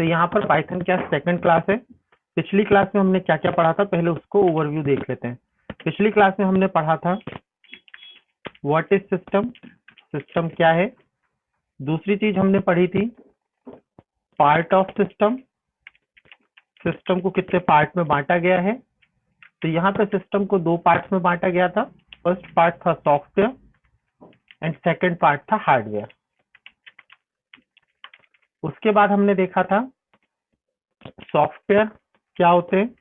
तो यहाँ पर पाइथन क्या सेकंड क्लास है। पिछली क्लास में हमने क्या क्या पढ़ा था, पहले उसको ओवरव्यू देख लेते हैं। पिछली क्लास में हमने पढ़ा था व्हाट इज सिस्टम, सिस्टम क्या है। दूसरी चीज हमने पढ़ी थी पार्ट ऑफ सिस्टम, सिस्टम को कितने पार्ट में बांटा गया है। तो यहाँ पे सिस्टम को दो पार्ट्स में बांटा गया था। फर्स्ट पार्ट था सॉफ्टवेयर एंड सेकंड पार्ट था हार्डवेयर। उसके बाद हमने देखा था सॉफ्टवेयर क्या होते हैं,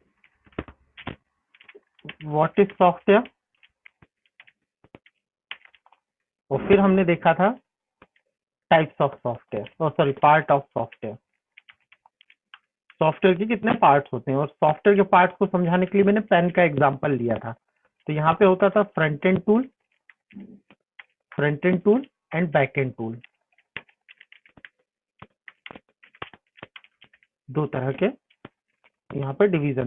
व्हाट इज सॉफ्टवेयर, और फिर हमने देखा था types of software, sorry part of software. Software के कितने पार्ट्स होते हैं, और सॉफ्टवेयर के पार्ट्स को समझाने के लिए मैंने पेन का एग्जांपल लिया था। तो यहाँ पे होता था front end tool and back and tool, दो तरह के यहाँ पे डिवीजन,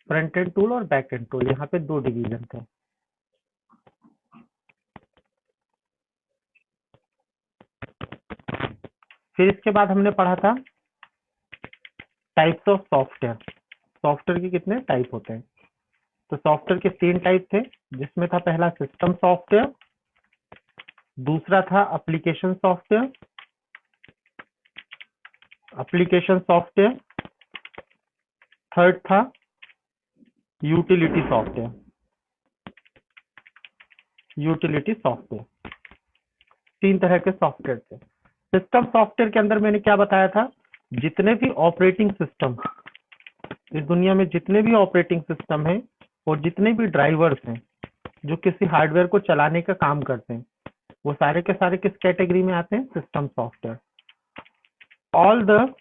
फ्रंट एंड टूल और बैक एंड टूल, यहाँ पे दो डिवीजन थे। फिर इसके बाद हमने पढ़ा था टाइप्स ऑफ सॉफ्टवेयर, सॉफ्टवेयर के कितने टाइप होते हैं। तो सॉफ्टवेयर के तीन टाइप थे, जिसमें था पहला सिस्टम सॉफ्टवेयर, दूसरा था एप्लीकेशन सॉफ्टवेयर, थर्ड था यूटिलिटी सॉफ्टवेयर। तीन तरह के सॉफ्टवेयर थे। सिस्टम सॉफ्टवेयर के अंदर मैंने क्या बताया था, जितने भी ऑपरेटिंग सिस्टम इस दुनिया में, जितने भी ऑपरेटिंग सिस्टम हैं और जितने भी ड्राइवर्स हैं जो किसी हार्डवेयर को चलाने का काम करते हैं, वो सारे के सारे किस कैटेगरी में आते हैं, system software. All the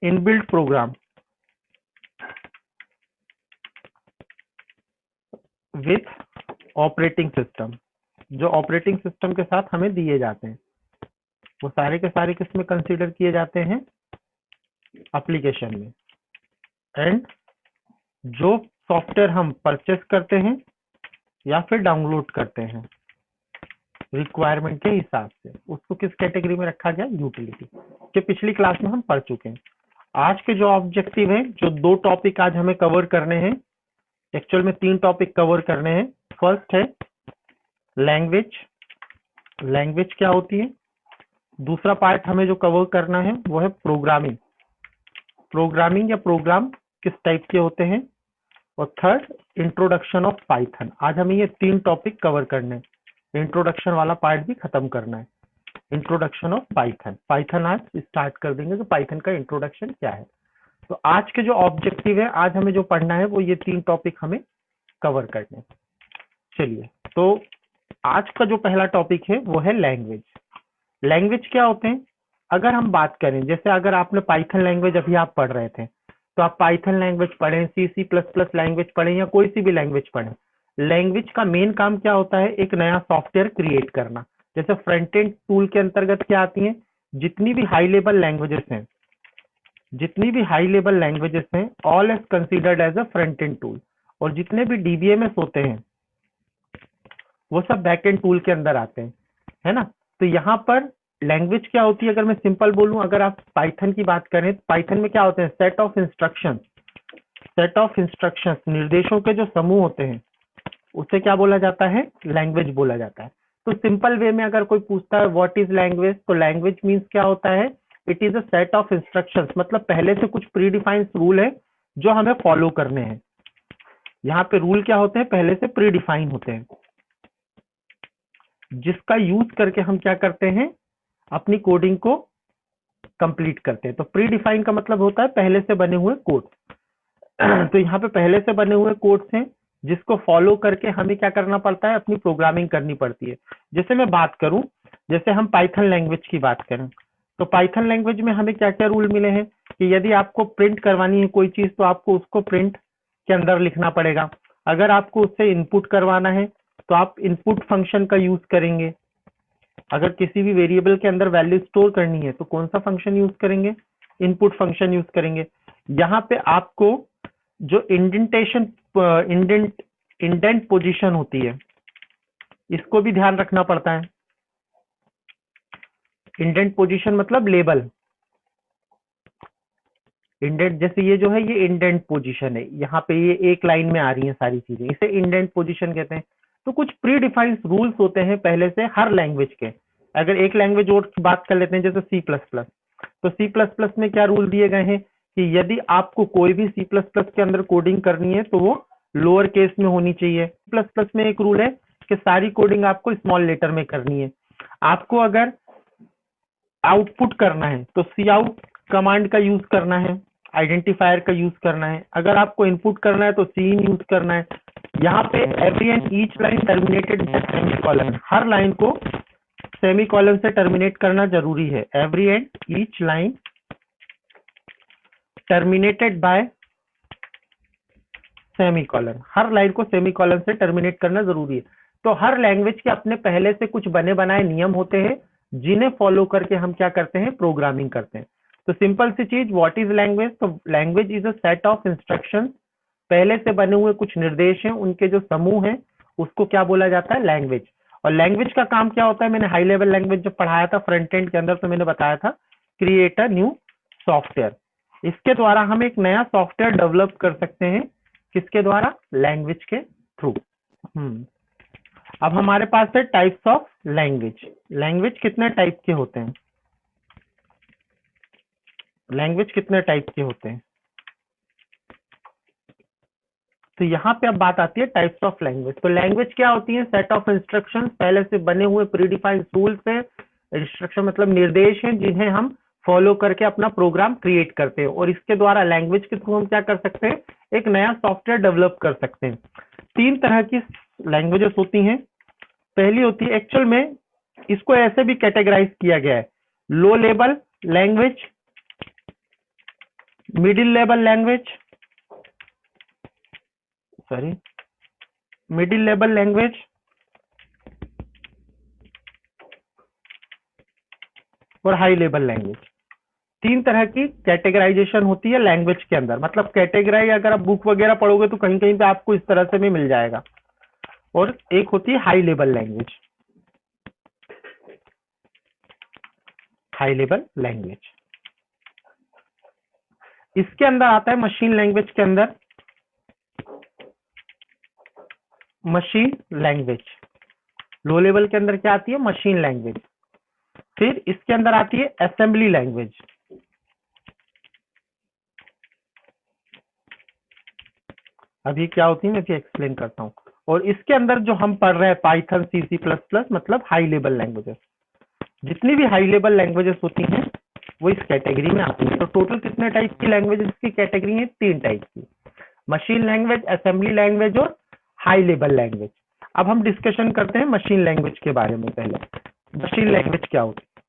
inbuilt program with operating system, जो ऑपरेटिंग सिस्टम के साथ हमें दिए जाते हैं, वो सारे के सारे किस में कंसीडर किए जाते हैं, एप्लीकेशन में। एंड जो सॉफ्टवेयर हम परचेस करते हैं या फिर डाउनलोड करते हैं रिक्वायरमेंट के हिसाब से, उसको किस कैटेगरी में रखा गया, यूटिलिटी, के पिछली क्लास में हम पढ़ चुके हैं। आज के जो ऑब्जेक्टिव है, जो दो टॉपिक आज हमें कवर करने हैं, एक्चुअल में तीन टॉपिक कवर करने हैं। फर्स्ट है लैंग्वेज, लैंग्वेज क्या होती है। दूसरा पार्ट हमें जो कवर करना है वो है प्रोग्रामिंग, प्रोग्रामिंग या प्रोग्राम किस टाइप के होते हैं। और थर्ड इंट्रोडक्शन ऑफ पाइथन। आज हमें ये तीन टॉपिक कवर करने हैं, इंट्रोडक्शन वाला पार्ट भी खत्म करना है। इंट्रोडक्शन ऑफ पाइथन, पाइथन आज स्टार्ट कर देंगे कि पाइथन का इंट्रोडक्शन क्या है। तो आज के जो ऑब्जेक्टिव है, आज हमें जो पढ़ना है वो ये तीन टॉपिक हमें कवर करने। चलिए, तो आज का जो पहला टॉपिक है वो है लैंग्वेज। लैंग्वेज क्या होते हैं, अगर हम बात करें, जैसे अगर आपने पाइथन लैंग्वेज अभी आप पढ़ रहे थे, तो आप पाइथन लैंग्वेज पढ़ें, C++ लैंग्वेज पढ़ें या कोई सी भी लैंग्वेज पढ़ें, लैंग्वेज का मेन काम क्या होता है, एक नया सॉफ्टवेयर क्रिएट करना। जैसे फ्रंट एंड टूल के अंतर्गत क्या आती हैं, जितनी भी हाई लेवल लैंग्वेजेस हैं, जितनी भी हाई लेवल लैंग्वेजेस हैं, all is considered as a front end tool. और जितने भी DBMS होते हैं वो सब बैक एंड टूल के अंदर आते हैं, है ना। तो यहाँ पर लैंग्वेज क्या होती है, अगर मैं सिंपल बोलूं, अगर आप पाइथन की बात करें, पाइथन में क्या होते हैं, सेट ऑफ इंस्ट्रक्शंस, निर्देशों के जो समूह होते हैं, उसे क्या बोला जाता है, लैंग्वेज बोला जाता है। तो सिंपल वे में अगर कोई पूछता है व्हाट इज लैंग्वेज, तो लैंग्वेज मीन्स क्या होता है, it is a set of instructions, मतलब पहले से कुछ प्री डिफाइंड रूल है जो हमें फॉलो करने हैं। यहाँ पे रूल क्या होते हैं, पहले से प्री डिफाइन होते हैं, जिसका यूज करके हम क्या करते हैं, अपनी कोडिंग को कंप्लीट करते हैं। तो प्री डिफाइन का मतलब होता है पहले से बने हुए कोड। तो यहाँ पे पहले से बने हुए कोड्स हैं, जिसको फॉलो करके हमें क्या करना पड़ता है, अपनी प्रोग्रामिंग करनी पड़ती है। जैसे मैं बात करूं, जैसे हम पाइथन लैंग्वेज की बात करें, तो पाइथन लैंग्वेज में हमें क्या क्या रूल मिले हैं, कि यदि आपको प्रिंट करवानी है कोई चीज, तो आपको उसको प्रिंट के अंदर लिखना पड़ेगा। अगर आपको उससे इनपुट करवाना है तो आप इनपुट फंक्शन का यूज करेंगे। अगर किसी भी वेरिएबल के अंदर वैल्यू स्टोर करनी है तो कौन सा फंक्शन यूज करेंगे, इनपुट फंक्शन यूज करेंगे। यहाँ पे आपको जो इंडेंट पोजीशन होती है, इसको भी ध्यान रखना पड़ता है। इंडेंट पोजीशन मतलब लेबल, इंडेंट जैसे ये जो है ये इंडेंट पोजीशन है, यहाँ पे ये एक लाइन में आ रही है सारी चीजें, इसे इंडेंट पोजीशन कहते हैं। तो कुछ प्री डिफाइंड रूल्स होते हैं पहले से हर लैंग्वेज के। अगर एक लैंग्वेज और की बात कर लेते हैं जैसे सी प्लस प्लस, तो सी प्लस प्लस में क्या रूल दिए गए हैं कि यदि आपको कोई भी सी प्लस प्लस के अंदर कोडिंग करनी है तो वो लोअर केस में होनी चाहिए। प्लस प्लस में एक रूल है कि सारी कोडिंग आपको स्मॉल लेटर में करनी है। आपको अगर आउटपुट करना है तो सी आउट कमांड का यूज करना है, आइडेंटिफायर का यूज करना है। अगर आपको इनपुट करना है तो सी इन यूज करना है। यहाँ पे every and each line terminated bye semicolon, her line को सेमीकोलन से टर्मिनेट करना जरूरी है। Every and each line terminated bye semicolon, her line को सेमीकोलन से टर्मिनेट करना जरूरी है। तो हर लैंग्वेज के अपने पहले से कुछ बने बनाए नियम होते हैं जिन्हें फॉलो करके हम क्या करते हैं, प्रोग्रामिंग करते हैं। तो सिंपल सी चीज, व्हाट इज लैंग्वेज? तो language is a set of instructions, पहले से बने हुए कुछ निर्देश हैं, उनके जो समूह हैं उसको क्या बोला जाता है, लैंग्वेज। और लैंग्वेज का काम क्या होता है, मैंने हाई लेवल लैंग्वेज जब पढ़ाया था फ्रंट एंड के अंदर तो मैंने बताया था, क्रिएट अ न्यू सॉफ्टवेयर। इसके द्वारा हम एक नया सॉफ्टवेयर डेवलप कर सकते हैं, किसके द्वारा, लैंग्वेज के थ्रू। अब हमारे पास है टाइप्स ऑफ लैंग्वेज। लैंग्वेज कितने टाइप के होते हैं, लैंग्वेज कितने टाइप के होते हैं? तो यहाँ पे अब बात आती है टाइप्स ऑफ लैंग्वेज। तो लैंग्वेज क्या होती है, सेट ऑफ इंस्ट्रक्शंस, पहले से बने हुए प्रीडिफाइंड रूल्स है। इंस्ट्रक्शन मतलब निर्देश हैं जिन्हें हम फॉलो करके अपना प्रोग्राम क्रिएट करते हैं, और इसके द्वारा लैंग्वेज के थ्रू हम क्या कर सकते हैं, एक नया सॉफ्टवेयर डेवलप कर सकते हैं। तीन तरह की लैंग्वेजेस होती हैं। पहली होती है, एक्चुअल में इसको ऐसे भी कैटेगराइज किया गया है, low level language, middle level language, middle level language और हाई लेवल लैंग्वेज। तीन तरह की कैटेगराइजेशन होती है लैंग्वेज के अंदर। मतलब कैटेगराइज अगर आप बुक वगैरह पढ़ोगे तो कहीं कहीं पे आपको इस तरह से भी मिल जाएगा। और एक होती है high level language, high level language. इसके अंदर आता है मशीन लैंग्वेज के अंदर मशीन लैंग्वेज। लो लेवल के अंदर क्या आती है, मशीन लैंग्वेज। फिर इसके अंदर आती है असेंबली लैंग्वेज। अभी क्या होती है मैं भी एक्सप्लेन करता हूँ। और इसके अंदर जो हम पढ़ रहे हैं पाइथन, सी सी प्लस प्लस, मतलब हाई लेवल लैंग्वेजेस। जितनी भी हाई लेवल लैंग्वेजेस होती हैं वो इस कैटेगरी में आती है। तो टोटल कितने टाइप की लैंग्वेजेस की कैटेगरी है, तीन टाइप की, मशीन लैंग्वेज, असेंबली लैंग्वेज और हाई लेवल लैंग्वेज। अब हम डिस्कशन करते हैं मशीन लैंग्वेज के बारे में। पहले मशीन लैंग्वेज क्या होती है?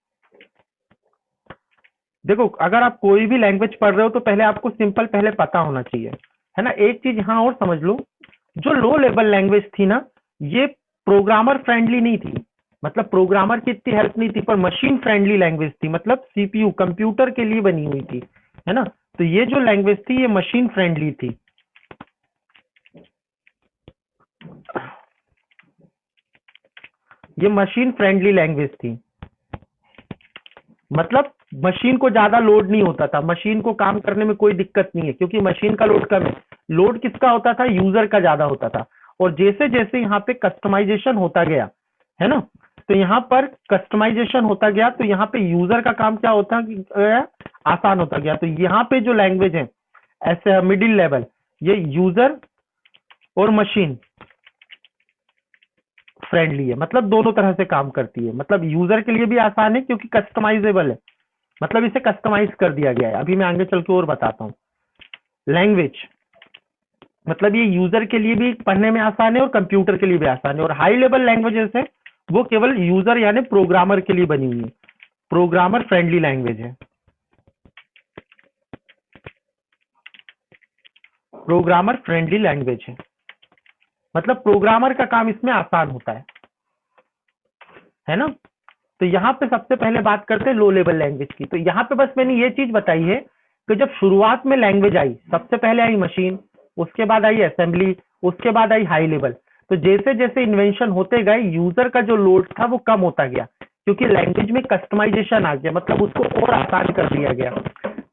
देखो, अगर आप कोई भी लैंग्वेज पढ़ रहे हो तो पहले आपको सिंपल पहले पता होना चाहिए, है ना। एक चीज यहाँ और समझ लो, जो लो लेवल लैंग्वेज थी ना, ये प्रोग्रामर फ्रेंडली नहीं थी। मतलब प्रोग्रामर की इतनी हेल्प नहीं थी, पर मशीन फ्रेंडली लैंग्वेज थी। मतलब सीपीयू, कंप्यूटर के लिए बनी हुई थी, है ना। तो ये जो लैंग्वेज थी ये मशीन फ्रेंडली थी। ये मशीन फ्रेंडली लैंग्वेज थी। मतलब मशीन को ज्यादा लोड नहीं होता था, मशीन को काम करने में कोई दिक्कत नहीं है, क्योंकि मशीन का लोड कम है। लोड किसका होता था, यूजर का ज्यादा होता था। और जैसे जैसे यहाँ पे कस्टमाइजेशन होता गया, है ना, तो यहाँ पर कस्टमाइजेशन होता गया तो यहाँ पे यूजर का काम क्या होता गया, आसान होता गया। तो यहाँ पे जो लैंग्वेज है ऐसे मिडिल लेवल, ये यूजर और मशीन फ्रेंडली है। मतलब दोनों तरह से काम करती है। मतलब यूजर के लिए भी आसान है क्योंकि कस्टमाइजेबल है, मतलब इसे कस्टमाइज कर दिया गया है। अभी मैं आगे चल के और बताता हूँ। लैंग्वेज मतलब ये यूजर के लिए भी पढ़ने में आसान है और कंप्यूटर के लिए भी आसान है। और हाई लेवल लैंग्वेजेस है वो केवल यूजर यानी प्रोग्रामर के लिए बनी हुई है, प्रोग्रामर फ्रेंडली लैंग्वेज है, प्रोग्रामर फ्रेंडली लैंग्वेज है। मतलब प्रोग्रामर का काम इसमें आसान होता है ना। तो यहाँ पे सबसे पहले बात करते हैं लो लेवल लैंग्वेज की। तो यहाँ पे बस मैंने ये चीज बताई है कि जब शुरुआत में लैंग्वेज आई, सबसे पहले आई मशीन, उसके बाद आई असेंबली, उसके बाद आई हाई लेवल। तो जैसे जैसे इन्वेंशन होते गए यूजर का जो लोड था वो कम होता गया, क्योंकि लैंग्वेज में कस्टमाइजेशन आ गया, मतलब उसको और आसान कर दिया गया।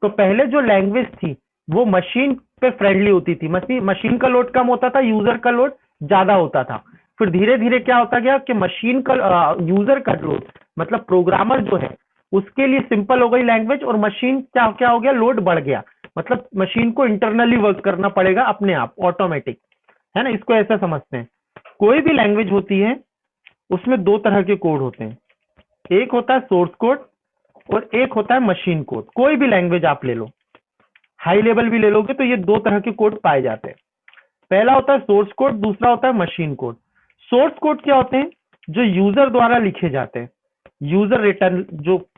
तो पहले जो लैंग्वेज थी वो मशीन पे फ्रेंडली होती थी, मशीन का लोड कम होता था, यूजर का लोड ज्यादा होता था। फिर धीरे धीरे क्या होता गया कि मशीन का यूजर का लोड मतलब प्रोग्रामर जो है उसके लिए सिंपल हो गई लैंग्वेज, और मशीन क्या क्या हो गया, लोड बढ़ गया, मतलब मशीन को इंटरनली वर्क करना पड़ेगा अपने आप, ऑटोमेटिक, है ना। इसको ऐसा समझते हैं, कोई भी लैंग्वेज होती है उसमें दो तरह के कोड होते हैं, एक होता है सोर्स कोड और एक होता है मशीन कोड। कोई भी लैंग्वेज आप ले लो, हाई लेवल भी ले लोगे तो ये दो तरह के कोड पाए जाते हैं। पहला होता है सोर्स कोड, दूसरा होता है मशीन कोड। सोर्स कोड क्या होते हैं, जो यूजर द्वारा लिखे जाते हैं, यूजर रिटर्न जो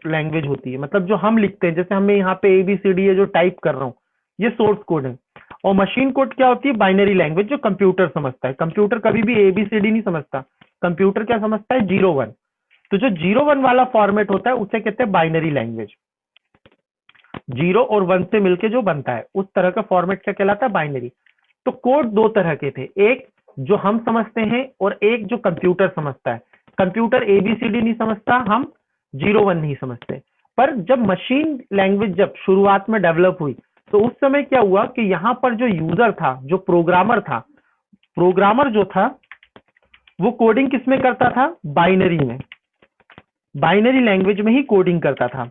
लैंग्वेज होती है, मतलब जो हम लिखते हैं, जैसे हमें यहाँ पे ABCD है जो टाइप कर रहा हूँ, ये सोर्स कोड है। और मशीन कोड क्या होती है, बाइनरी लैंग्वेज जो कंप्यूटर समझता है। कंप्यूटर कभी भी ABCD नहीं समझता, कंप्यूटर क्या समझता है, 0-1। तो जो 0-1 वाला फॉर्मेट होता है उसे कहते हैं बाइनरी लैंग्वेज। 0 और 1 से मिलके जो बनता है उस तरह का फॉर्मेट क्या कहलाता है, बाइनरी। तो कोड दो तरह के थे, एक जो हम समझते हैं और एक जो कंप्यूटर समझता है। कंप्यूटर ABCD नहीं समझता, हम 0-1 नहीं समझते। पर जब मशीन लैंग्वेज जब शुरुआत में डेवलप हुई तो उस समय क्या हुआ कि यहाँ पर जो यूजर था, जो प्रोग्रामर था, प्रोग्रामर जो था वो कोडिंग किस में करता था, बाइनरी में, बाइनरी लैंग्वेज में ही कोडिंग करता था।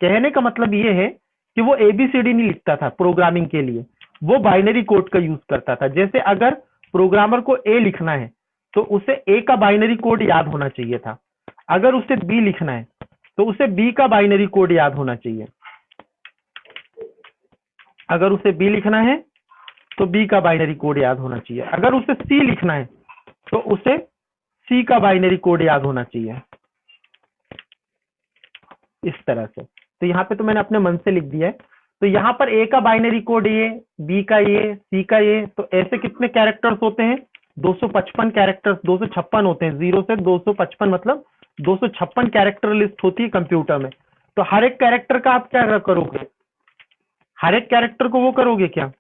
कहने का मतलब ये है कि वो ABCD नहीं लिखता था प्रोग्रामिंग के लिए, वो बाइनरी कोड का यूज करता था। जैसे अगर प्रोग्रामर को A लिखना है तो उसे A का बाइनरी कोड याद होना चाहिए था, अगर उसे B लिखना है तो उसे B का बाइनरी कोड याद होना चाहिए, अगर उसे B लिखना है तो B का बाइनरी कोड याद होना चाहिए, अगर उसे C लिखना है तो उसे C का बाइनरी कोड याद होना चाहिए, इस तरह से। तो यहाँ पे तो मैंने अपने मन से लिख दिया है। तो यहाँ पर A का बाइनरी कोड ये, B का ये, C का ये, तो ऐसे कितने कैरेक्टर्स होते हैं, 255 कैरेक्टर्स, 256 होते हैं, 0 से 255 मतलब 256 कैरेक्टर लिस्ट होती है कंप्यूटर में। तो हर एक कैरेक्टर का आप क्या करोगे, हर एक कैरेक्टर को वो करोगे क्या,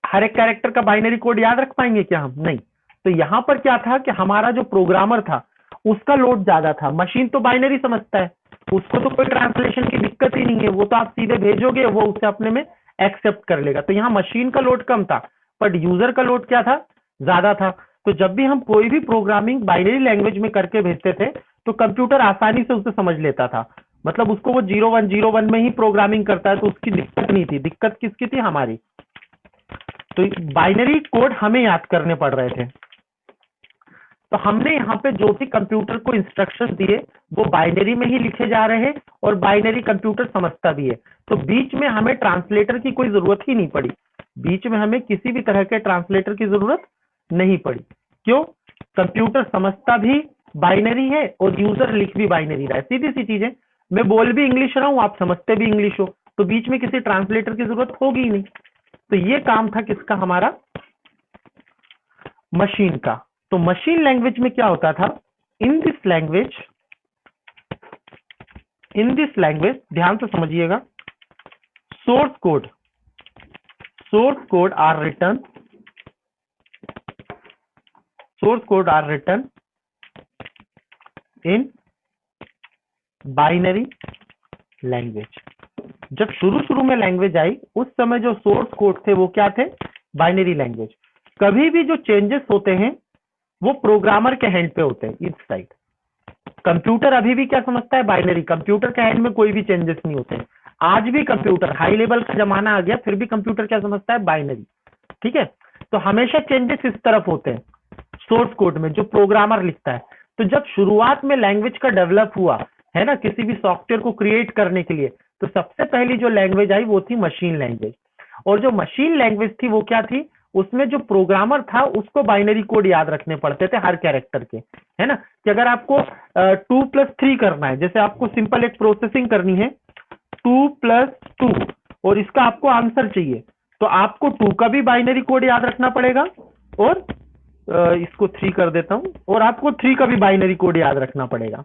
हर एक कैरेक्टर का बाइनरी कोड याद रख पाएंगे क्या हम, नहीं। तो यहाँ पर क्या था कि हमारा जो प्रोग्रामर था उसका लोड ज्यादा था, मशीन तो बाइनरी समझता है, उसको तो कोई ट्रांसलेशन की दिक्कत ही नहीं है, वो तो आप सीधे भेजोगे वो उसे अपने में एक्सेप्ट कर लेगा। तो यहाँ मशीन का लोड कम था बट यूजर का लोड क्या था, ज्यादा था। तो जब भी हम कोई भी प्रोग्रामिंग बाइनरी लैंग्वेज में करके भेजते थे तो कंप्यूटर आसानी से उसे समझ लेता था, मतलब उसको वो 0-1 में ही प्रोग्रामिंग करता है तो उसकी दिक्कत नहीं थी। दिक्कत किसकी थी, हमारी। तो बाइनरी कोड हमें याद करने पड़ रहे थे। तो हमने यहाँ पे जो भी कंप्यूटर को इंस्ट्रक्शन दिए वो बाइनरी में ही लिखे जा रहे हैं और बाइनरी कंप्यूटर समझता भी है। तो बीच में हमें ट्रांसलेटर की कोई जरूरत ही नहीं पड़ी, बीच में हमें किसी भी तरह के ट्रांसलेटर की जरूरत नहीं पड़ी। क्यों, कंप्यूटर समझता भी बाइनरी है और यूजर लिख भी बाइनरी रहा है, सीधी सी चीज है। मैं बोल भी इंग्लिश रहा हूँ, आप समझते भी इंग्लिश हो, तो बीच में किसी ट्रांसलेटर की जरूरत होगी ही नहीं। तो ये काम था किसका, हमारा मशीन का। तो मशीन लैंग्वेज में क्या होता था, इन दिस लैंग्वेज ध्यान से समझिएगा, source code are written in binary language. जब शुरू में लैंग्वेज आई उस समय जो सोर्स कोड थे वो क्या थे, बाइनरी लैंग्वेज। कभी भी जो चेंजेस होते हैं वो प्रोग्रामर के हैंड पे होते हैं, इस साइड। कंप्यूटर अभी भी क्या समझता है, बाइनरी। कंप्यूटर के हैंड में कोई भी चेंजेस नहीं होते हैं। आज भी कंप्यूटर, हाई लेवल का जमाना आ गया फिर भी कंप्यूटर क्या समझता है, बाइनरी। ठीक है, तो हमेशा चेंजेस इस तरफ होते हैं सोर्स कोड में जो प्रोग्रामर लिखता है। तो जब शुरुआत में लैंग्वेज का डेवलप हुआ है ना, किसी भी सॉफ्टवेयर को क्रिएट करने के लिए, तो सबसे पहली जो लैंग्वेज आई वो थी मशीन लैंग्वेज। और जो मशीन लैंग्वेज थी वो क्या थी, उसमें जो प्रोग्रामर था उसको बाइनरी कोड याद रखने पड़ते थे हर कैरेक्टर के, है ना। कि अगर आपको 2+3 करना है, जैसे आपको सिंपल एक प्रोसेसिंग करनी है 2+2 और इसका आपको आंसर चाहिए, तो आपको 2 का भी बाइनरी कोड याद रखना पड़ेगा और इसको 3 कर देता हूं, और आपको 3 का भी बाइनरी कोड याद रखना पड़ेगा।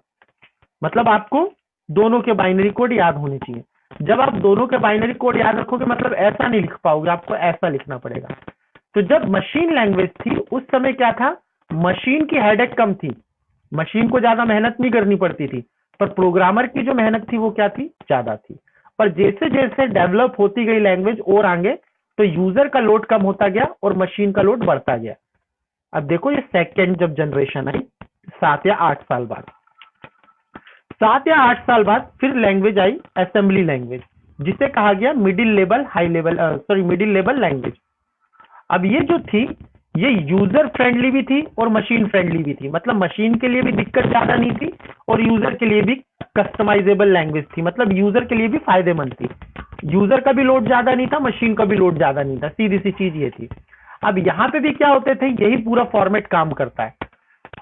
मतलब आपको दोनों के बाइनरी कोड याद होने चाहिए। जब आप दोनों के बाइनरी कोड याद रखोगे मतलब ऐसा नहीं लिख पाओगे, आपको ऐसा लिखना पड़ेगा। तो जब मशीन लैंग्वेज थी उस समय क्या था, मशीन की हेडेक कम थी, मशीन को ज्यादा मेहनत नहीं करनी पड़ती थी, पर प्रोग्रामर की जो मेहनत थी वो क्या थी, ज्यादा थी। पर जैसे जैसे डेवलप होती गई लैंग्वेज और आगे, तो यूजर का लोड कम होता गया और मशीन का लोड बढ़ता गया। अब देखो ये सेकेंड जब जनरेशन आई 7 या 8 साल बाद, 7 या 8 साल बाद फिर लैंग्वेज आई असेंबली लैंग्वेज, जिसे कहा गया middle level high level middle level language. अब ये जो थी ये यूजर फ्रेंडली भी थी और मशीन फ्रेंडली भी थी, मतलब मशीन के लिए भी दिक्कत ज्यादा नहीं थी और यूजर के लिए भी कस्टमाइजेबल लैंग्वेज थी, मतलब यूजर के लिए भी फायदेमंद थी। यूजर का भी लोड ज्यादा नहीं था, मशीन का भी लोड ज्यादा नहीं था, सीधी सी चीज ये थी। अब यहाँ पे भी क्या होते थे, यही पूरा फॉर्मेट काम करता है।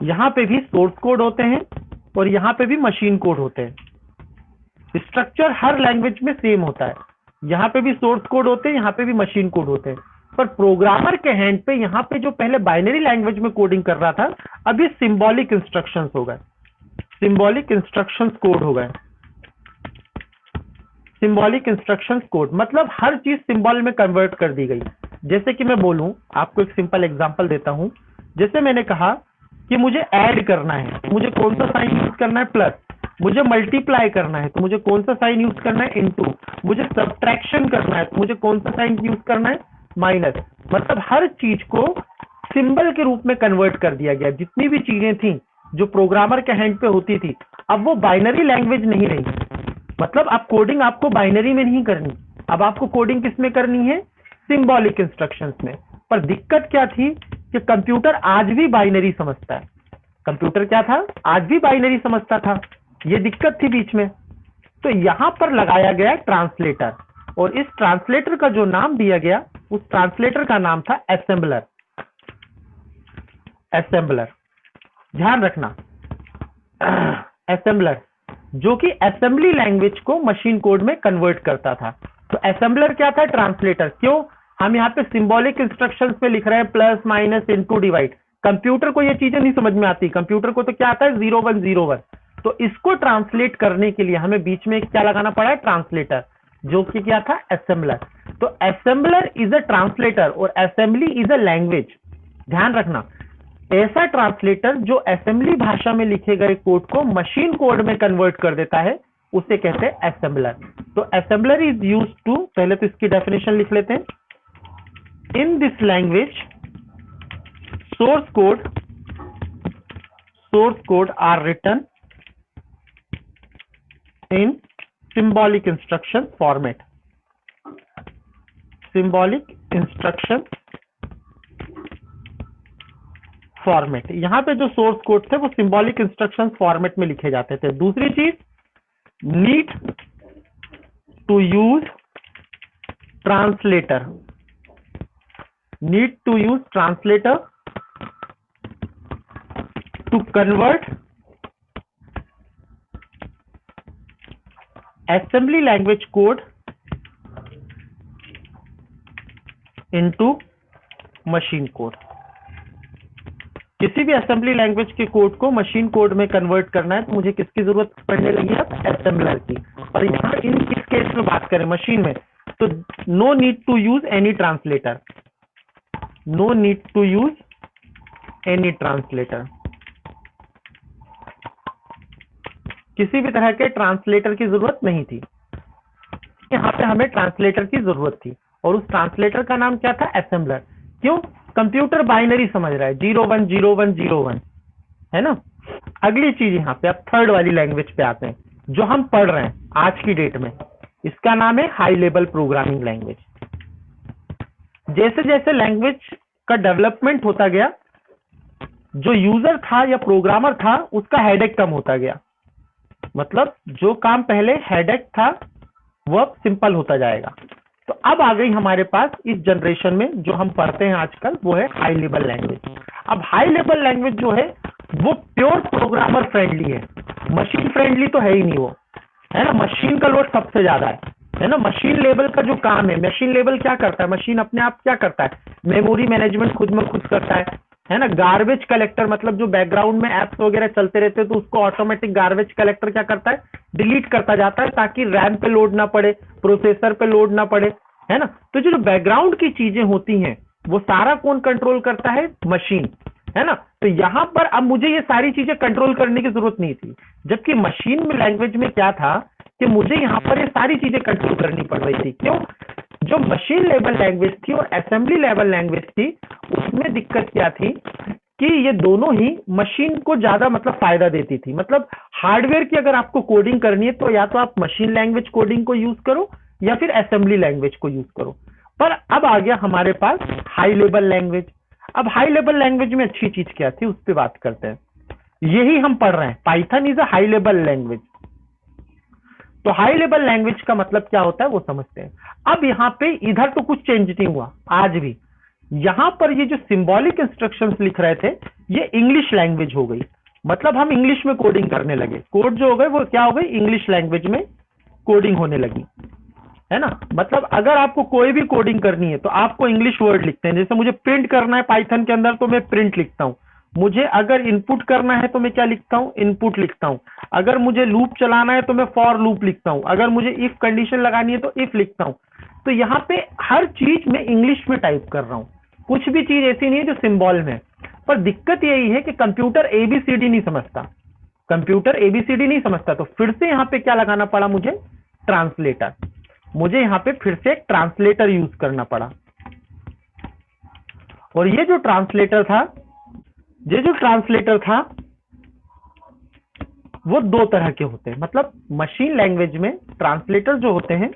यहाँ पे भी सोर्स कोड होते हैं और यहाँ पे भी मशीन कोड होते हैं। स्ट्रक्चर हर लैंग्वेज में सेम होता है, यहाँ पे भी सोर्स कोड होते हैं, यहाँ पे भी मशीन कोड होते हैं। पर प्रोग्रामर के हैंड पे यहाँ पे जो पहले बाइनरी लैंग्वेज में कोडिंग कर रहा था, अब ये सिंबॉलिक इंस्ट्रक्शंस हो गए, सिंबॉलिक इंस्ट्रक्शंस कोड हो गए। सिंबॉलिक इंस्ट्रक्शंस कोड मतलब हर चीज सिंबल में कन्वर्ट कर दी गई। जैसे कि मैं बोलूं, आपको एक सिंपल एग्जांपल देता हूं। जैसे मैंने कहा कि मुझे ऐड करना है, मुझे कौन सा साइन यूज करना है, प्लस। मुझे मल्टीप्लाई करना है तो मुझे कौन सा साइन यूज करना है, इनटू। मुझे सब्ट्रैक्शन करना है तो मुझे कौन सा साइन यूज करना है, माइनस। मतलब हर चीज को सिंबल के रूप में कन्वर्ट कर दिया गया। जितनी भी चीजें थी जो प्रोग्रामर के हैंड पे होती थी, अब वो बाइनरी लैंग्वेज नहीं रही। मतलब अब कोडिंग आपको बाइनरी में नहीं करनी, अब आपको कोडिंग किस में करनी है, सिंबॉलिक इंस्ट्रक्शंस में। पर दिक्कत क्या थी कि कंप्यूटर आज भी बाइनरी समझता है। कंप्यूटर क्या था, आज भी बाइनरी समझता था, ये दिक्कत थी बीच में। तो यहां पर लगाया गया ट्रांसलेटर, और इस ट्रांसलेटर का जो नाम दिया गया, उस ट्रांसलेटर का नाम था असेंबलर। असेंबलर, ध्यान रखना, असेंबलर जो कि असेंबली लैंग्वेज को मशीन कोड में कन्वर्ट करता था। तो असेंबलर क्या था, ट्रांसलेटर। क्यों, हम यहाँ पे सिंबॉलिक इंस्ट्रक्शंस पे लिख रहे हैं plus minus into divide. Computer को ये चीजें नहीं समझ में आती, कंप्यूटर को तो क्या आता है 0101। तो इसको ट्रांसलेट करने के लिए हमें बीच में क्या लगाना पड़ा है, ट्रांसलेटर, जो कि क्या था, असेंबलर। तो असेंबलर इज अ ट्रांसलेटर और असेंबली इज अ लैंग्वेज। ध्यान रखना, ऐसा ट्रांसलेटर जो असेंबली भाषा में लिखे गए कोड को मशीन कोड में कन्वर्ट कर देता है, उसे कहते हैं असेंबलर। तो असेंबलर इज यूज्ड टू, पहले तो इसकी डेफिनेशन लिख लेते हैं। In this language source code are written in symbolic instruction format। symbolic instruction format, यहां पे जो सोर्स कोड थे वो सिंबॉलिक इंस्ट्रक्शन फॉर्मेट में लिखे जाते थे। दूसरी चीज, need to use translator, need to use translator to convert assembly language code into machine code। किसी भी असेंबली लैंग्वेज के कोड को मशीन कोड में कन्वर्ट करना है तो मुझे किसकी जरूरत पड़ने लगी है, असेंबलर की। और यहाँ इस केस में बात करें मशीन में, तो no need to use any translator, no need to use any translator. किसी भी तरह के ट्रांसलेटर की जरूरत नहीं थी। यहाँ पे हमें ट्रांसलेटर की जरूरत थी और उस ट्रांसलेटर का नाम क्या था, असेंबलर। क्यों, कंप्यूटर बाइनरी समझ रहा है, 010101, है ना। अगली चीज यहाँ पे, अब थर्ड वाली लैंग्वेज पे आते हैं जो हम पढ़ रहे हैं आज की डेट में। इसका नाम है हाई लेवल प्रोग्रामिंग लैंग्वेज। जैसे जैसे लैंग्वेज का डेवलपमेंट होता गया, जो यूजर था या प्रोग्रामर था उसका हेडेक कम होता गया। मतलब जो काम पहले हेडेक था वो अब सिंपल होता जाएगा। तो अब आ गई हमारे पास इस जनरेशन में जो हम पढ़ते हैं आजकल, वो है हाई लेवल लैंग्वेज। अब हाई लेवल लैंग्वेज जो है वो प्योर प्रोग्रामर फ्रेंडली है, मशीन फ्रेंडली तो है ही नहीं वो, है ना। मशीन का लोड सबसे ज्यादा है ना। मशीन लेवल का जो काम है, मशीन लेवल क्या करता है, मशीन अपने आप क्या करता है, मेमोरी मैनेजमेंट खुद में खुद करता है ना। गार्बेज कलेक्टर, मतलब जो बैकग्राउंड में एप्स वगैरह चलते रहते हैं तो उसको ऑटोमेटिक गार्बेज कलेक्टर क्या करता है, डिलीट करता जाता है, ताकि रैम पे लोड ना पड़े, प्रोसेसर पे लोड ना पड़े, है ना। तो जो बैकग्राउंड की चीजें होती हैं वो सारा कौन कंट्रोल करता है, मशीन, है ना। तो यहां पर अब मुझे ये सारी चीजें कंट्रोल करने की जरूरत नहीं थी, जबकि मशीन में लैंग्वेज में क्या था कि मुझे यहाँ पर ये सारी चीजें कंट्रोल करनी पड़ रही थी। क्यों? जो मशीन लेवल लैंग्वेज थी और असेंबली लेवल लैंग्वेज थी, उसमें दिक्कत क्या थी कि ये दोनों ही मशीन को ज्यादा मतलब फायदा देती थी। मतलब हार्डवेयर की अगर आपको कोडिंग करनी है तो या तो आप मशीन लैंग्वेज कोडिंग को यूज करो या फिर असेंबली लैंग्वेज को यूज करो। पर अब आ गया हमारे पास हाई लेवल लैंग्वेज। अब हाई लेवल लैंग्वेज में अच्छी चीज क्या थी, उस पर बात करते हैं। यही हम पढ़ रहे हैं, Python is a high level language. तो हाई लेवल लैंग्वेज का मतलब क्या होता है वो समझते हैं। अब यहाँ पे इधर तो कुछ चेंज नहीं हुआ आज भी। यहाँ पर ये जो सिंबॉलिक इंस्ट्रक्शंस लिख रहे थे, ये इंग्लिश लैंग्वेज हो गई। मतलब हम इंग्लिश में कोडिंग करने लगे। कोड जो हो गए वो क्या हो गई, इंग्लिश लैंग्वेज में कोडिंग होने लगी, है ना। मतलब अगर आपको कोई भी कोडिंग करनी है तो आपको इंग्लिश वर्ड लिखते हैं। जैसे मुझे प्रिंट करना है पाइथन के अंदर तो मैं प्रिंट लिखता हूँ। मुझे अगर इनपुट करना है तो मैं क्या लिखता हूँ, इनपुट लिखता हूँ। अगर मुझे लूप चलाना है तो मैं फॉर लूप लिखता हूँ। अगर मुझे इफ कंडीशन लगानी है तो इफ लिखता हूँ। तो यहाँ पे हर चीज मैं इंग्लिश में टाइप कर रहा हूँ। कुछ भी चीज ऐसी नहीं है जो सिंबल में। पर दिक्कत यही है कि कंप्यूटर एबीसीडी नहीं समझता। कंप्यूटर एबीसीडी नहीं समझता, तो फिर से यहाँ पे क्या लगाना पड़ा मुझे, ट्रांसलेटर। मुझे यहाँ पे फिर से एक ट्रांसलेटर यूज करना पड़ा। और ये जो ट्रांसलेटर था वो दो तरह के होते हैं। मतलब मशीन लैंग्वेज में ट्रांसलेटर जो होते हैं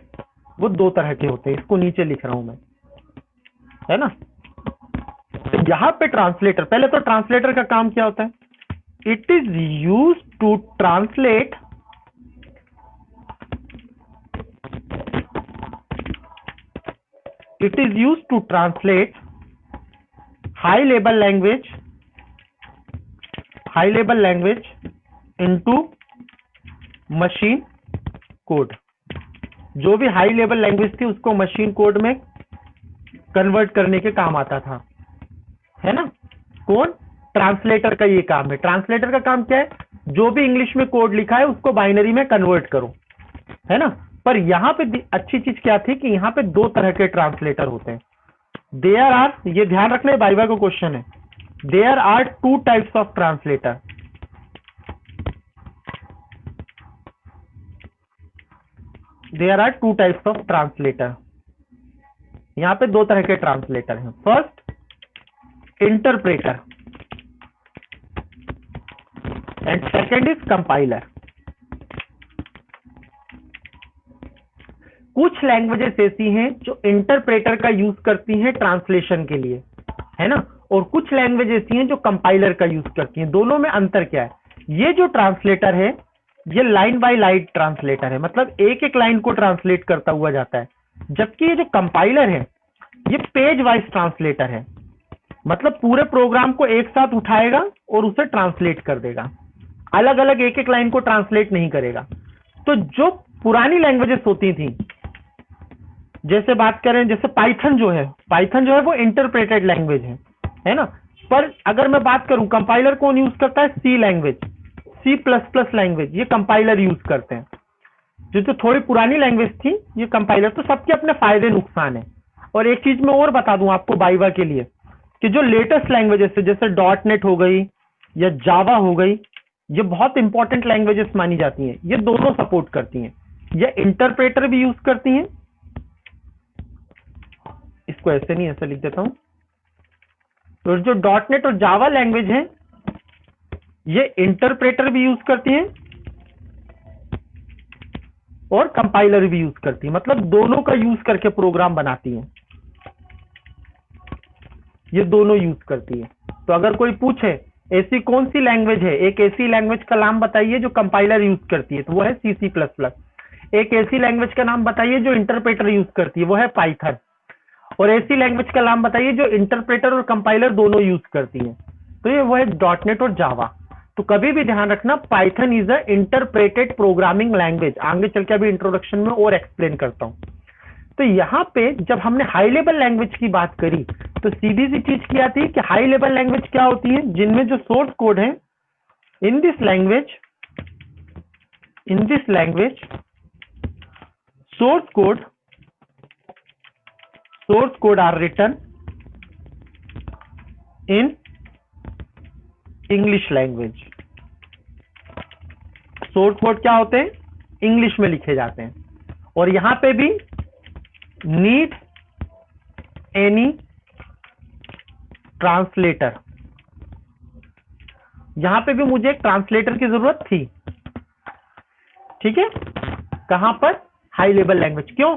वो दो तरह के होते हैं। इसको नीचे लिख रहा हूं मैं, है ना। तो यहां पे ट्रांसलेटर, पहले तो ट्रांसलेटर का काम क्या होता है, it is use to translate high level language into machine code. जो भी हाई लेवल लैंग्वेज थी उसको मशीन कोड में कन्वर्ट करने के काम आता था, है ना। कौन? ट्रांसलेटर का ये काम है। ट्रांसलेटर का काम क्या है, जो भी इंग्लिश में कोड लिखा है उसको बाइनरी में कन्वर्ट करो, है ना। पर यहाँ पे अच्छी चीज क्या थी कि यहाँ पे दो तरह के ट्रांसलेटर होते हैं। देयर आर, ये ध्यान रखना है, वाइवा का क्वेश्चन है। There are two types of translator. There are two types of translator. यहां पे दो तरह के ट्रांसलेटर हैं। First, interpreter and second is compiler. कुछ लैंग्वेजेस ऐसी हैं जो इंटरप्रेटर का यूज करती हैं ट्रांसलेशन के लिए, है ना। और कुछ लैंग्वेज ऐसी हैं जो कंपाइलर का यूज करती हैं। दोनों में अंतर क्या है, ये जो ट्रांसलेटर है ये लाइन बाय लाइन ट्रांसलेटर है। मतलब एक एक लाइन को ट्रांसलेट करता हुआ जाता है। जबकि ये जो कंपाइलर है ये पेज वाइज ट्रांसलेटर है। मतलब पूरे प्रोग्राम को एक साथ उठाएगा और उसे ट्रांसलेट कर देगा, अलग अलग एक एक लाइन को ट्रांसलेट नहीं करेगा। तो जो पुरानी लैंग्वेजेस होती थी, जैसे बात करें, जैसे पाइथन जो है वो इंटरप्रेटेड लैंग्वेज है ना। पर अगर मैं बात करूं कंपाइलर कौन यूज करता है, सी लैंग्वेज, C++ लैंग्वेज, ये कंपाइलर यूज करते हैं। जो थोड़ी पुरानी लैंग्वेज थी ये कंपाइलर। तो सबके अपने फायदे नुकसान है। और एक चीज मैं और बता दूं आपको वाइवा के लिए, कि जो लेटेस्ट लैंग्वेजेस है जैसे .NET हो गई या जावा हो गई, ये बहुत इंपॉर्टेंट लैंग्वेजेस मानी जाती हैं। ये दोनों सपोर्ट करती हैं, ये इंटरप्रेटर भी यूज करती हैं। इसको ऐसे नहीं, ऐसे लिख देता हूं। तो जो .NET और जावा लैंग्वेज है ये इंटरप्रेटर भी यूज करती हैं और कंपाइलर भी यूज करती है। मतलब दोनों का यूज करके प्रोग्राम बनाती हैं, ये दोनों यूज करती है। तो अगर कोई पूछे ऐसी कौन सी लैंग्वेज है, एक ऐसी लैंग्वेज का नाम बताइए जो कंपाइलर यूज करती है, तो वो है C++। एक ऐसी लैंग्वेज का नाम बताइए जो इंटरप्रेटर यूज करती है, वो है पाइथन। और ऐसी लैंग्वेज का नाम बताइए जो इंटरप्रेटर और कंपाइलर दोनों यूज करती है, तो ये वो है .NET और जावा। तो कभी भी ध्यान रखना, Python is a interpreted programming language. आगे चल के अभी इंट्रोडक्शन में और एक्सप्लेन करता हूं। तो यहाँ पे जब हमने हाई लेवल लैंग्वेज की बात करी तो सीधी सी चीज क्या थी कि हाई लेवल लैंग्वेज क्या होती है, जिनमें जो सोर्स कोड है, इन this language source code are written in English language। Source code क्या होते हैं, इंग्लिश में लिखे जाते हैं। और यहां पे भी नीड एनी ट्रांसलेटर, यहां पे भी मुझे एक ट्रांसलेटर की जरूरत थी। ठीक है, कहां पर? High level language. क्यों?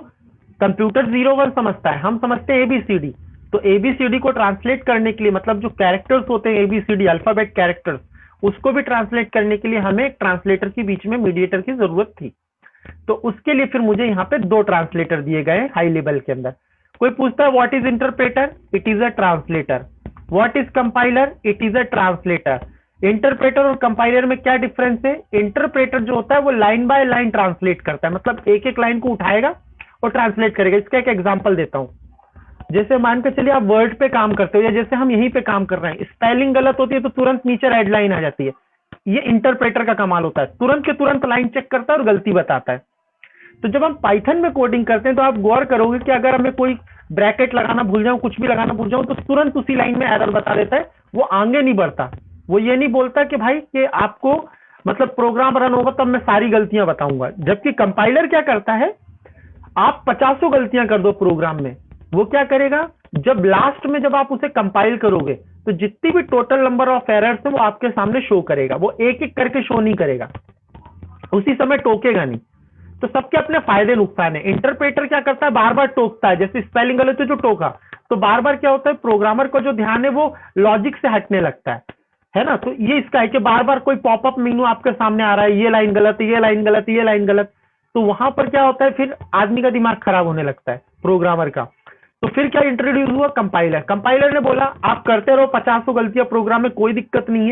कंप्यूटर 0-1 समझता है, हम समझते हैं ABCD। तो ABCD को ट्रांसलेट करने के लिए, मतलब जो कैरेक्टर्स होते हैं ABCD अल्फाबेट कैरेक्टर्स, उसको भी ट्रांसलेट करने के लिए हमें एक ट्रांसलेटर की बीच में मीडिएटर की जरूरत थी। तो उसके लिए फिर मुझे यहाँ पे 2 ट्रांसलेटर दिए गए हाई लेवल के अंदर। कोई पूछता है what is interpreter? It is a translator. What is compiler? It is a translator. Interpreter और कंपाइलर में क्या डिफरेंस है? इंटरप्रेटर जो होता है वो लाइन बाय लाइन ट्रांसलेट करता है, मतलब एक एक लाइन को उठाएगा और ट्रांसलेट करेगा। इसका एक एग्जांपल देता हूं। जैसे मान के चलिए आप वर्ड पे काम करते हो, या जैसे हम यहीं पे काम कर रहे हैं, स्पेलिंग गलत होती है तो तुरंत नीचे रेड लाइन आ जाती है। ये इंटरप्रेटर का कमाल होता है, तुरंत के तुरंत लाइन चेक करता है और गलती बताता है। तो जब हम पाइथन में कोडिंग करते हैं तो आप गौर करोगे कि अगर हमें कोई ब्रैकेट लगाना भूल जाऊं, कुछ भी लगाना भूल जाऊं, तो तुरंत उसी लाइन में एरर बता देता है, वो आगे नहीं बढ़ता। वो ये नहीं बोलता कि भाई कि आपको मतलब प्रोग्राम रन होगा तब मैं सारी गलतियां बताऊंगा। जबकि कंपाइलर क्या करता है, आप 50 गलतियां कर दो प्रोग्राम में, वो क्या करेगा, जब लास्ट में जब आप उसे कंपाइल करोगे तो जितनी भी टोटल नंबर ऑफ एरर्स है वो आपके सामने शो करेगा। वो एक एक करके शो नहीं करेगा, उसी समय टोकेगा नहीं। तो सबके अपने फायदे नुकसान है। इंटरप्रेटर क्या करता है, बार बार टोकता है। जैसे स्पेलिंग गलत है जो टोका, तो बार बार क्या होता है, प्रोग्रामर का जो ध्यान है वो लॉजिक से हटने लगता है ना। तो ये इसका है कि बार बार कोई पॉपअप मेनू आपके सामने आ रहा है, ये लाइन गलत है, ये लाइन गलत है, ये लाइन गलत, तो वहां पर क्या होता है, फिर आदमी का दिमाग खराब होने लगता है प्रोग्रामर का। तो फिर क्या इंट्रोड्यूस हुआ, कंपाइलर। कंपाइलर ने बोला आप करते रहो 50 गलतियां प्रोग्राम में, कोई दिक्कत नहीं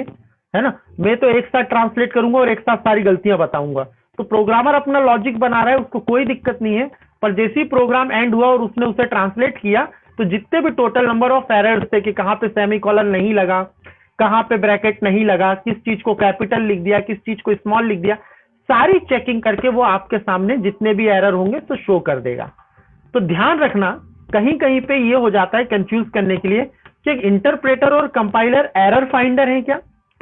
है ना, मैं तो एक साथ ट्रांसलेट करूंगा और एक साथ सारी गलतियां बताऊंगा। तो प्रोग्रामर अपना लॉजिक बना रहा है, उसको कोई दिक्कत नहीं है। पर जैसे ही प्रोग्राम एंड हुआ और उसने उसे ट्रांसलेट किया, तो जितने भी टोटल नंबर ऑफ एरर्स थे कि कहां पे सेमीकोलन नहीं लगा, कहां पे ब्रैकेट नहीं लगा, किस चीज को कैपिटल लिख दिया, किस चीज को स्मॉल लिख दिया, सारी चेकिंग करके वो आपके सामने जितने भी एरर होंगे तो शो कर देगा। तो ध्यान रखना, कहीं कहीं पे ये हो जाता है कंफ्यूज करने के लिए कि इंटरप्रेटर और कंपाइलर एरर फाइंडर है क्या?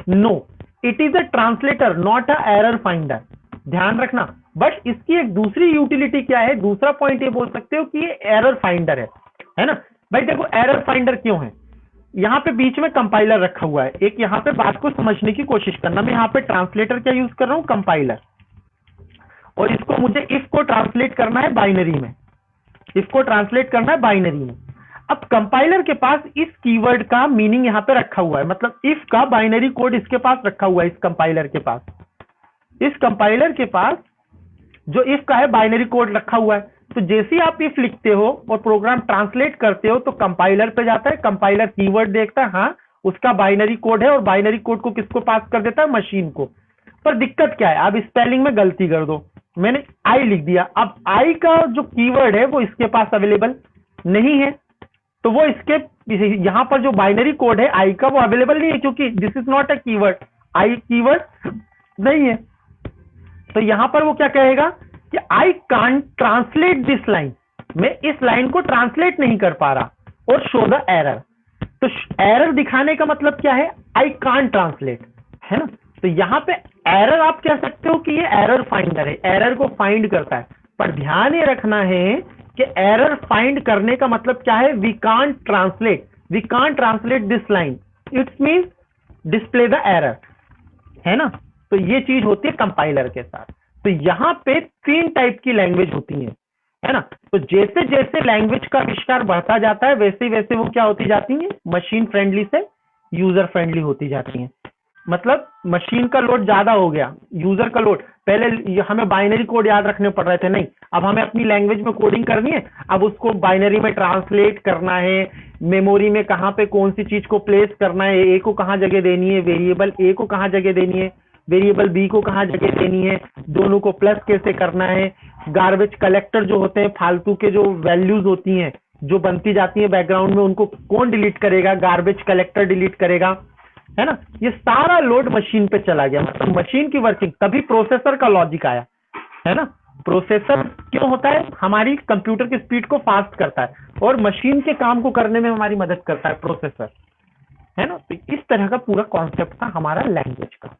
No, it is a translator, not a error finder. ध्यान रखना। बट इसकी एक दूसरी यूटिलिटी क्या है, दूसरा पॉइंट ये बोल सकते हो कि ये एरर फाइंडर है ना। भाई देखो एरर फाइंडर क्यों है, यहाँ पे बीच में कंपाइलर रखा हुआ है। एक यहाँ पे बात को समझने की कोशिश करना, मैं यहाँ पे ट्रांसलेटर क्या यूज कर रहा हूँ, कंपाइलर, और इसको मुझे इफ को ट्रांसलेट करना है बाइनरी में, इसको ट्रांसलेट करना है बाइनरी में। अब कंपाइलर के पास इस कीवर्ड का मीनिंग यहाँ पे रखा हुआ है, मतलब इफ का बाइनरी कोड इसके पास रखा हुआ है। इस कंपाइलर के पास जो इफ का है बाइनरी कोड रखा हुआ है। तो जैसे ही आप इफ लिखते हो और प्रोग्राम ट्रांसलेट करते हो तो कंपाइलर पे जाता है, कंपाइलर कीवर्ड देखता है, हाँ उसका बाइनरी कोड है, और बाइनरी कोड को किसको पास कर देता है, मशीन को। पर दिक्कत क्या है, आप स्पेलिंग में गलती कर दो, मैंने आई लिख दिया, अब आई का जो कीवर्ड है वो इसके पास अवेलेबल नहीं है, तो वो इसके यहां पर जो बाइनरी कोड है आई का वो अवेलेबल नहीं है, क्योंकि this is not a keyword, I keyword नहीं है। तो यहां पर वो क्या कहेगा कि I can't translate this line, मैं इस लाइन को ट्रांसलेट नहीं कर पा रहा, और शो द एरर। तो एरर दिखाने का मतलब क्या है, आई कांट ट्रांसलेट, है ना। तो यहां पे एरर आप कह सकते हो कि ये एरर फाइंडर है, एरर को फाइंड करता है। पर ध्यान ये रखना है कि एरर फाइंड करने का मतलब क्या है, we can't translate this line, it's means display the error, है ना। तो ये चीज होती है कंपाइलर के साथ। तो यहां पे 3 टाइप की लैंग्वेज होती है ना। तो जैसे जैसे लैंग्वेज का आविष्कार बढ़ता जाता है वैसे वैसे वो क्या होती जाती है, मशीन फ्रेंडली से यूजर फ्रेंडली होती जाती है। मतलब मशीन का लोड ज्यादा हो गया, यूजर का लोड, पहले हमें बाइनरी कोड याद रखने पड़ रहे थे, नहीं, अब हमें अपनी लैंग्वेज में कोडिंग करनी है, अब उसको बाइनरी में ट्रांसलेट करना है, मेमोरी में कहाँ पे कौन सी चीज को प्लेस करना है, ए को कहाँ जगह देनी है, वेरिएबल ए को कहाँ जगह देनी है, वेरिएबल बी को कहाँ जगह देनी है, दोनों को प्लस कैसे करना है, गार्बेज कलेक्टर जो होते हैं, फालतू के जो वैल्यूज होती हैं जो बनती जाती है बैकग्राउंड में, उनको कौन डिलीट करेगा, गार्बेज कलेक्टर डिलीट करेगा, है ना। ये सारा लोड मशीन पे चला गया, मतलब मशीन की वर्किंग, तभी प्रोसेसर का लॉजिक आया, है ना। प्रोसेसर क्यों होता है, हमारी कंप्यूटर की स्पीड को फास्ट करता है, और मशीन के काम को करने में हमारी मदद करता है प्रोसेसर, है ना। तो इस तरह का पूरा कॉन्सेप्ट था हमारा लैंग्वेज का।